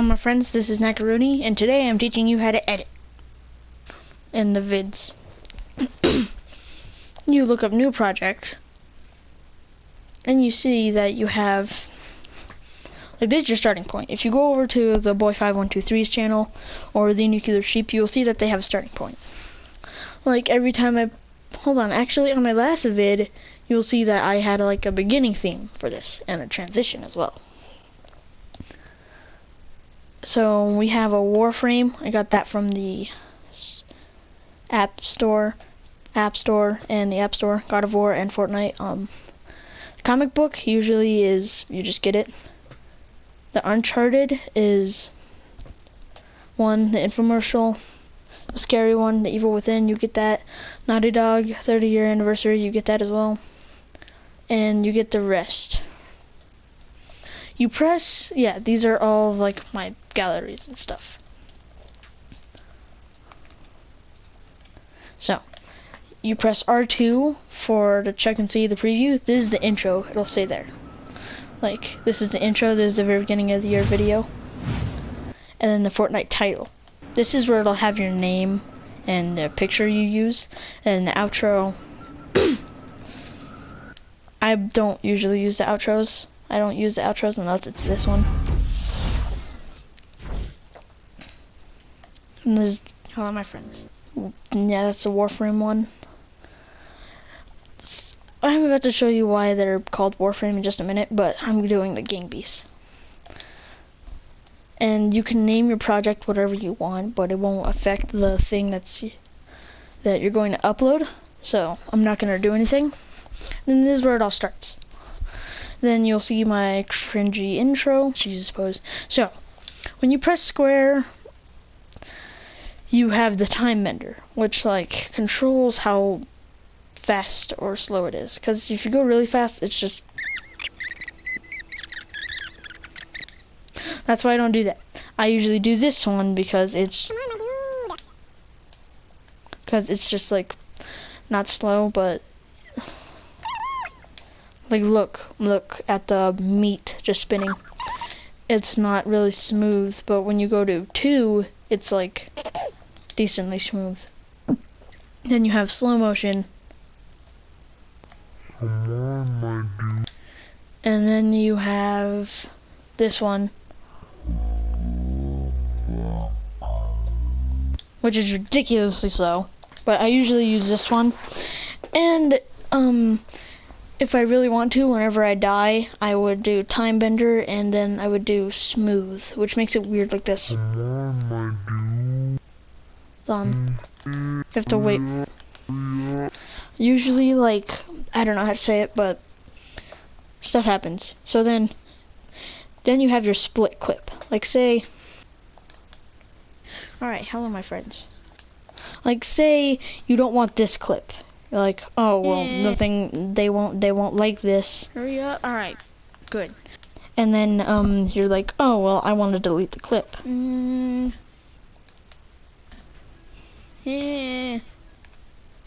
Hello my friends, this is Nacaroonee, and today I'm teaching you how to edit in the vids. You look up new project, and you see that you have, like, this is your starting point. If you go over to the Boy5123's channel, or the Nuclear Sheep, you'll see that they have a starting point. Like, every time actually on my last vid, you'll see that I had like a beginning theme for this, and a transition as well. So we have a Warframe. I got that from the App Store, and the App Store, God of War and Fortnite. The comic book usually is, you just get it. The Uncharted is one, the infomercial, the scary one, The Evil Within, you get that. Naughty Dog 30-year anniversary, you get that as well. And you get the rest. You press, yeah, these are all like my galleries and stuff. So, you press R2 to check and see the preview. This is the intro, it'll say there. Like, this is the intro, this is the very beginning of your video. And then the Fortnite title. This is where it'll have your name and the picture you use. And the outro, I don't usually use the outros. I don't use the outros unless it's this one. And this is, hello my friends. Yeah, that's the Warframe one. I'm about to show you why they're called Warframe in just a minute, but I'm doing the Gang Beasts. And you can name your project whatever you want, but it won't affect the thing that you're going to upload. So I'm not going to do anything. And this is where it all starts. Then you'll see my cringy intro, Jesus pose. So, when you press square, you have the time bender, which like controls how fast or slow it is. Because if you go really fast, it's just... That's why I don't do that. I usually do this one because it's just like not slow, but like look at the meat just spinning. It's not really smooth, but when you go to 2, it's like decently smooth. Then you have slow motion. And then you have this one, which is ridiculously slow, but I usually use this one. And if I really want to, whenever I die, I would do time bender, and then I would do smooth, which makes it weird like this. You have to wait. Usually, like, I don't know how to say it, but stuff happens. So then you have your split clip. Like, say, alright, hello my friends. Like, say you don't want this clip. You're like, oh well, nothing. They won't like this. Hurry up! All right, good. And then you're like, oh well, I want to delete the clip. Yeah.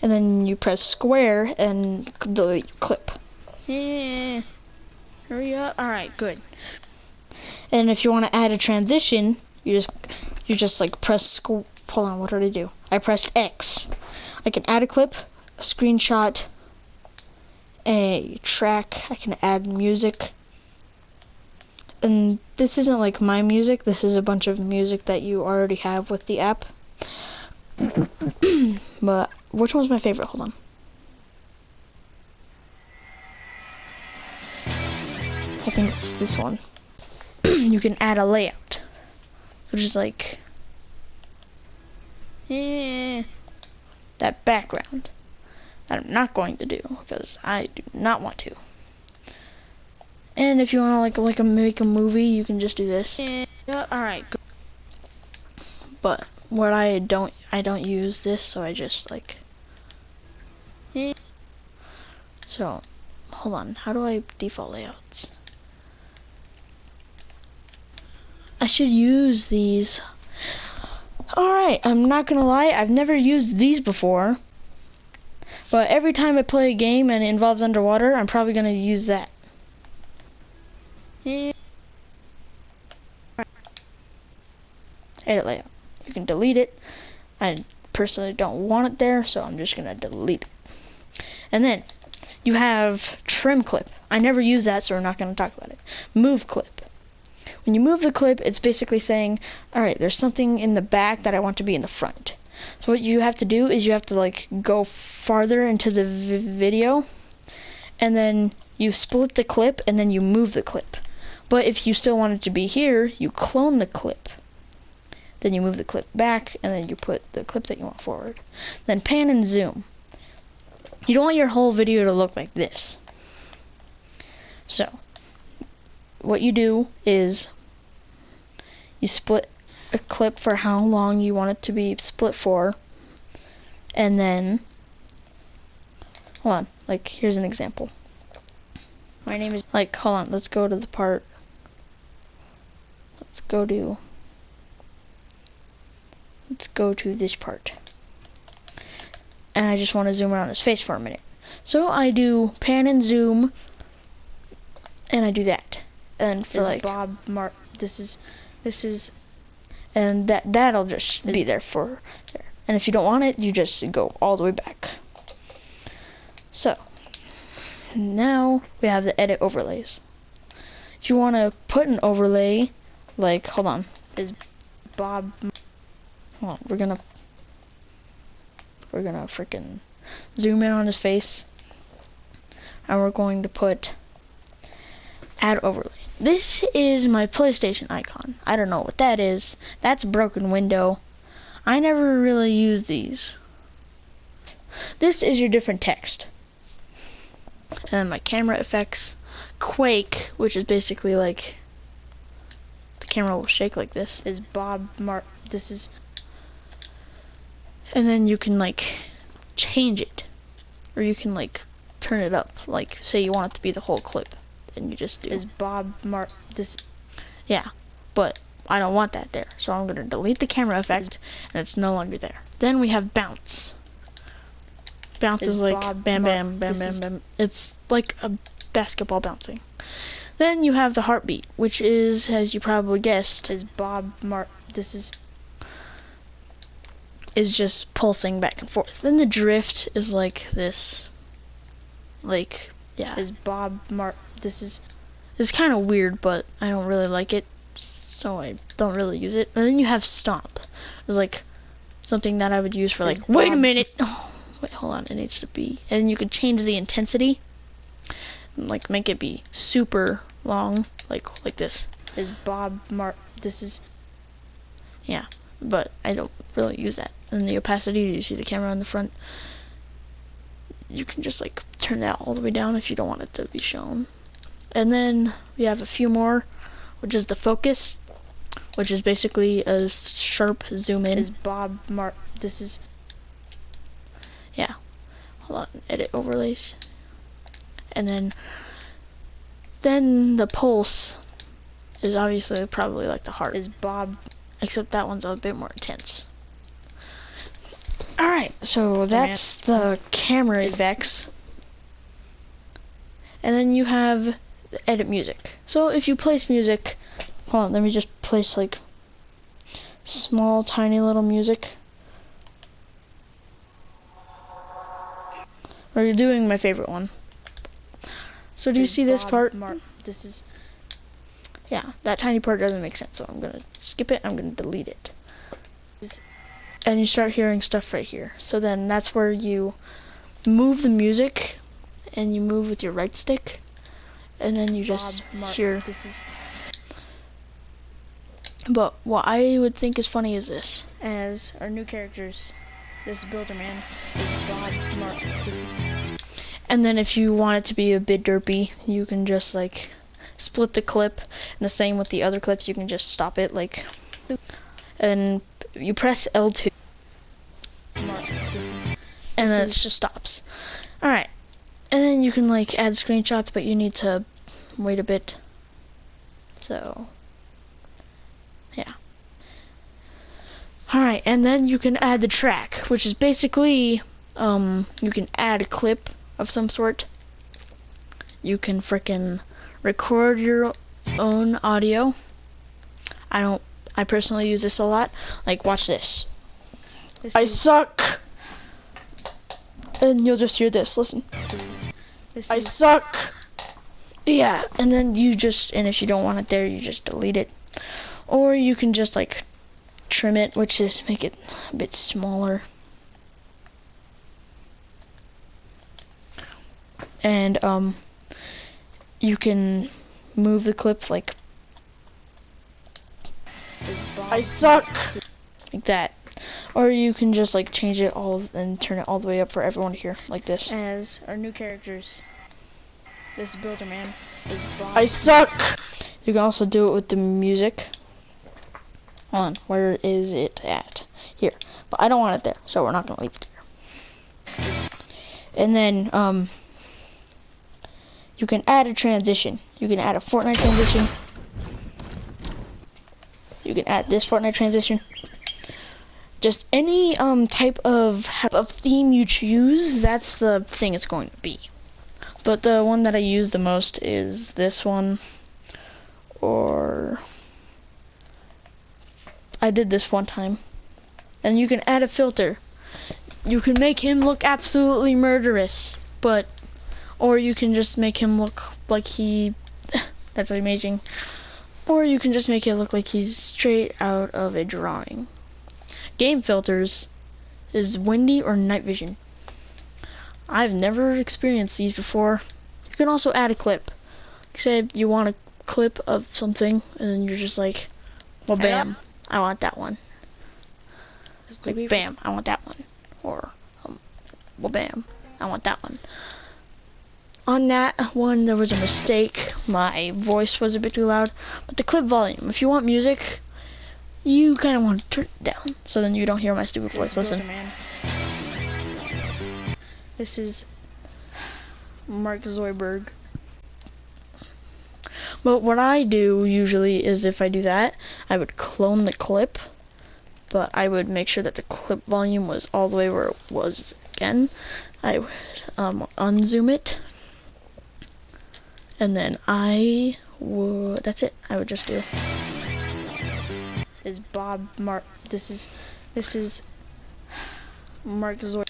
And then you press square and delete clip. Yeah. Hurry up! All right, good. And if you want to add a transition, you just like press hold on, what did I do? I pressed X. I can add a clip, a screenshot, a track. I can add music. And this isn't like my music, this is a bunch of music that you already have with the app. But which one's my favorite? Hold on. I think it's this one. You can add a layout, which is like that background. That I'm not going to do because I do not want to. And if you want to make a movie, you can just do this. Yeah, all right. Good. But what I don't use this, so I just like. So, hold on. How do I default layouts? I should use these. All right. I'm not gonna lie. I've never used these before. But every time I play a game and it involves underwater, I'm probably going to use that. edit layout. You can delete it. I personally don't want it there, so I'm just gonna delete it. And then you have trim clip. I never use that, so we're not gonna talk about it. Move clip. When you move the clip, it's basically saying, alright, there's something in the back that I want to be in the front. So what you have to do is you have to like go farther into the video, and then you split the clip, and then you move the clip. But if you still want it to be here, you clone the clip. Then you move the clip back, and then you put the clip that you want forward. Then pan and zoom. You don't want your whole video to look like this. So, what you do is you split a clip for how long you want it to be split for, and then, hold on, like, here's an example. My name is, like, hold on, let's go to the part, let's go to this part. And I just want to zoom around his face for a minute. So I do pan and zoom, and I do that. And for like Bob Mark, this is, and that'll just be there for there. And if you don't want it, you just go all the way back. So now we have the edit overlays. If you want to put an overlay, like, hold on, is Bob. Hold on, we're gonna freaking zoom in on his face, and we're going to put add overlay. This is my PlayStation icon. I don't know what that is. That's a broken window. I never really use these. This is your different text. And then my camera effects, quake, which is basically like the camera will shake like this, is Bob Mark. This is, and then you can like change it, or you can like turn it up, like say you want it to be the whole clip, and you just do is Bob Mark. This, yeah, but I don't want that there, so I'm gonna delete the camera effect, and it's no longer there. Then we have bounce. Bounce is like Bob bam bam bam bam bam. It's like a basketball bouncing. Then you have the heartbeat, which is, as you probably guessed, is Bob Mark. This is just pulsing back and forth. Then the drift is like this. Like, yeah, is Bob Mark. This is, it's kind of weird, but I don't really like it, so I don't really use it. And then you have stomp. It's like something that I would use for like, wait a minute. Oh, wait, hold on, it needs to be. And you could change the intensity, and like make it be super long, like this. Is Bob Mark. This is, yeah, but I don't really use that. And the opacity, you see the camera on the front, you can just like turn that all the way down if you don't want it to be shown. And then we have a few more, which is the focus, which is basically a sharp zoom in. Is Bob Mark. This is, yeah, hold on, edit overlays. And then the pulse is obviously probably like the heart, is Bob, except that one's a bit more intense. Alright, so that's the camera effects. And then you have the edit music. So if you place music, hold on, let me just place like small tiny little music. Or you're doing my favorite one. So do you see this part? This is, yeah, that tiny part doesn't make sense, so I'm gonna skip it. I'm gonna delete it. And you start hearing stuff right here. So then that's where you move the music, and you move with your right stick, and then you just hear. But what I would think is funny is this. As our new characters, this Builder Man is Bob Mark. And then if you want it to be a bit derpy, you can just like split the clip, and the same with the other clips, you can just stop it like, and you press L2, and then it just stops. Alright, and then you can like add screenshots, but you need to wait a bit. So yeah. Alright, and then you can add the track, which is basically you can add a clip of some sort. You can frickin' record your own audio. I don't I personally use this a lot. Like, watch this. I suck. And you'll just hear this. Listen. I suck. Yeah, and then you just, and if you don't want it there, you just delete it. Or you can just like trim it, which is make it a bit smaller. And you can move the clip like I suck. like that. Or you can just like change it all and turn it all the way up for everyone to hear, like this. As our new characters. This builder man is Bob. I suck. You can also do it with the music. Hold on, where is it at? Here. But I don't want it there, so we're not gonna leave it there. And then you can add a transition. You can add a Fortnite transition. You can add this Fortnite transition. Just any type of theme you choose, that's the thing it's going to be. But the one that I use the most is this one, or I did this one time. And you can add a filter. You can make him look absolutely murderous, or you can just make him look like that's amazing. Or you can just make it look like he's straight out of a drawing. Game filters is windy or night vision. I've never experienced these before. You can also add a clip. Say you want a clip of something, and then you're just like, well, bam, I want that one. Like, bam, I want that one. Or, well, bam, I want that one. On that one, there was a mistake. My voice was a bit too loud. But the clip volume, if you want music, you kind of want to turn it down, so then you don't hear my stupid voice. Listen. This is Mark Zoidberg. But what I do usually is if I do that, I would clone the clip, but I would make sure that the clip volume was all the way where it was again. I would unzoom it, and then that's it. I would just do is this is Mark Zoidberg.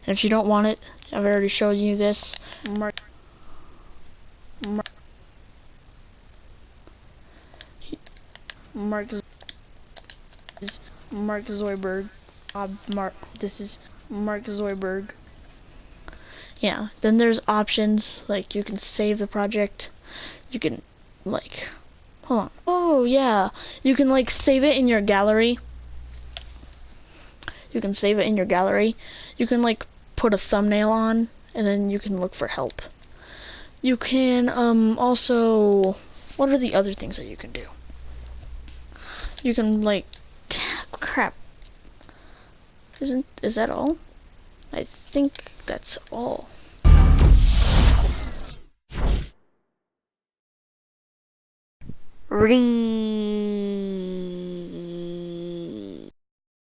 And if you don't want it, I've already showed you this. Mark Zoidberg. This is Mark Zoidberg. Yeah, then there's options, like you can save the project. You can, like, hold on. Oh, yeah. You can, like, save it in your gallery. You can save it in your gallery. You can, like, put a thumbnail on, and then you can look for help. You can also, what are the other things that you can do? You can, like, crap. Is that all? I think that's all. Read.